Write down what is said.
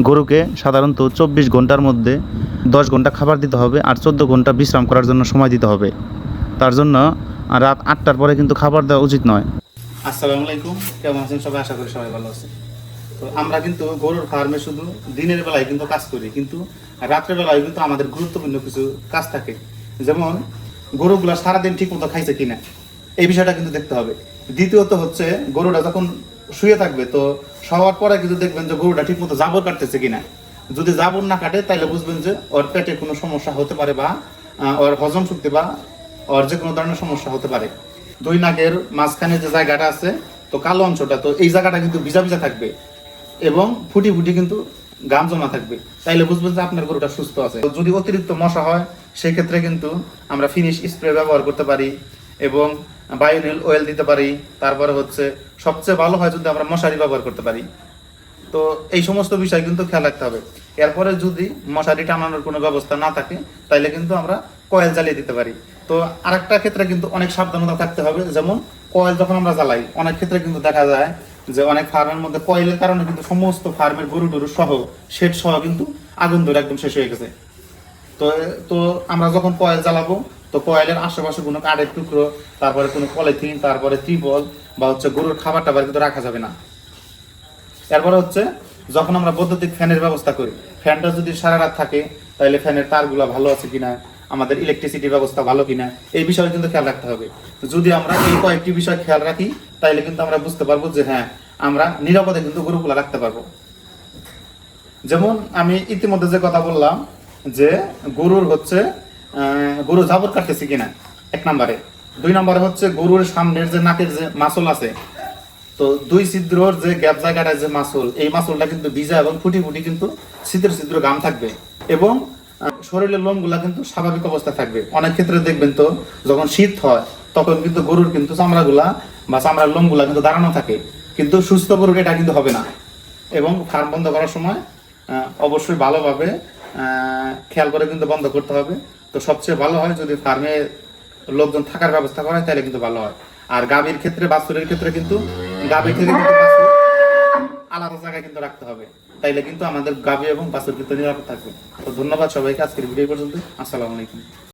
গরুকে সাধারণত 24 ঘন্টার মধ্যে 10 ঘন্টা খাবার দিতে হবে আর 14 ঘন্টা বিশ্রাম করার জন্য সময় দিতে হবে। তার জন্য রাত 8টার পরে কিন্তু খাবার দেওয়া উচিত নয়। আসসালামু আলাইকুম, কেমন আছেন সবাই? আশা করি সবাই ভালো আছেন। তো আমরা কিন্তু গরুর ফার্মে শুধু দিনের বেলায় কিন্তু কাজ করি, কিন্তু রাত্রের বেলায় কিন্তু আমাদের গুরুত্বপূর্ণ কিছু কাজ থাকে। যেমন গরুগুলা সারাদিন ঠিক মতো খাইছে কিনা, এই বিষয়টা কিন্তু দেখতে হবে। দ্বিতীয়ত হচ্ছে গরুটা যখন শুয়ে থাকবে, তো শোয়ার পরে কিন্তু দেখবেন যে গরুটা ঠিক মতো জাবর কাটতেছে কিনা। যদি জাবর না কাটে তাহলে বুঝবেন যে ওর পেটে কোনো সমস্যা হতে পারে, বা ওর হজম শক্তি বা ওর যে কোনো ধরনের সমস্যা হতে পারে। দুই নাকের মাঝখানে যে জায়গাটা আছে, তো কালো অংশটা, তো এই জায়গাটা কিন্তু ভিজা ভিজা থাকবে এবং ফুটি ফুটি কিন্তু গাম জমা থাকবে, তাইলে বুঝবেন যে আপনার গরুটা সুস্থ আছে। যদি অতিরিক্ত মশা হয় সেক্ষেত্রে কিন্তু আমরা ফিনিশ স্প্রে ব্যবহার করতে পারি এবং বায়োনিল অয়েল দিতে পারি। তারপরে হচ্ছে সবচেয়ে ভালো হয় যদি আমরা মশারি ব্যবহার করতে পারি। তো এই সমস্ত বিষয় কিন্তু খেয়াল রাখতে হবে। এরপরে যদি মশারি টানানোর কোনো ব্যবস্থা না থাকে তাইলে কিন্তু আমরা কয়েল জ্বালিয়ে দিতে পারি। তো আরেকটা ক্ষেত্রে কিন্তু অনেক সাবধানতা থাকতে হবে। যেমন কয়েল যখন আমরা জ্বালাই, অনেক ক্ষেত্রে কিন্তু দেখা যায় যে অনেক ফার্মের মধ্যে কয়েলের কারণে কিন্তু সমস্ত ফার্মের গরু টরু সহ শেড সহ কিন্তু আগুন ধরে একদম শেষ হয়ে গেছে। তো তো আমরা যখন কয়েল জ্বালাবো, তো কয়েলের আশেপাশে কোনো কাঠের টুকরো, তারপরে কোনো পলিথিন, তারপরে ত্রিপল বা হচ্ছে গরুর খাবার টাবার কিন্তু রাখা যাবে না। এরপরে হচ্ছে যখন আমরা বৈদ্যুতিক ফ্যানের ব্যবস্থা করি, ফ্যানটা যদি সারা রাত থাকে তাহলে ফ্যানের তারগুলো ভালো আছে কিনা, আমাদের ইলেকট্রিসিটি ব্যবস্থা ভালো কিনা, এই বিষয়ে কিন্তু খেয়াল রাখতে হবে। যদি আমরা এই কয়েকটি বিষয় খেয়াল রাখি তাহলে কিন্তু আমরা বুঝতে পারবো যে হ্যাঁ, আমরা নিরাপদে কিন্তু গরুগুলো রাখতে পারবো। যেমন আমি ইতিমধ্যে যে কথা বললাম যে গরুর হচ্ছে গরু জাবর কাটতেছে কিনা, এক নম্বরে। দুই নম্বরে হচ্ছে গরুর সামনের যে নাকের যে মাসল আছে, তো দুই ছিদ্রর যে গ্যাপ জায়গাটা যে মাসল, এই মাসলটা কিন্তু ভিজা এবং ফুটি ফুটি কিন্তু ছিদ্র ছিদ্র গাম থাকবে এবং শরীরের লোমগুলা কিন্তু স্বাভাবিক অবস্থা থাকবে। অনেক ক্ষেত্রে দেখবেন তো যখন শীত হয় তখন কিন্তু গরুর কিন্তু চামড়াগুলা বা চামড়ার লোমগুলা কিন্তু দাঁড়ানো থাকে, কিন্তু সুস্থ গরুর এটা কিন্তু হবে না। এবং ফার্ম বন্ধ করার সময় অবশ্যই ভালোভাবে খেয়াল করে কিন্তু বন্ধ করতে হবে। তো সবচেয়ে ভালো হয় যদি ফার্মে লোকজন থাকার ব্যবস্থা করা হয়, তাহলে কিন্তু ভালো হয়। আর গাভীর ক্ষেত্রে, বাছুরের ক্ষেত্রে কিন্তু গাভী থেকে কিন্তু বাছুর আলাদা জায়গায় কিন্তু রাখতে হবে, তাইলে কিন্তু আমাদের গাভী এবং বাছুর কিন্তু নিরাপদ থাকবে। তো ধন্যবাদ সবাইকে, আজকের ভিডিও পর্যন্ত। আসসালামু আলাইকুম।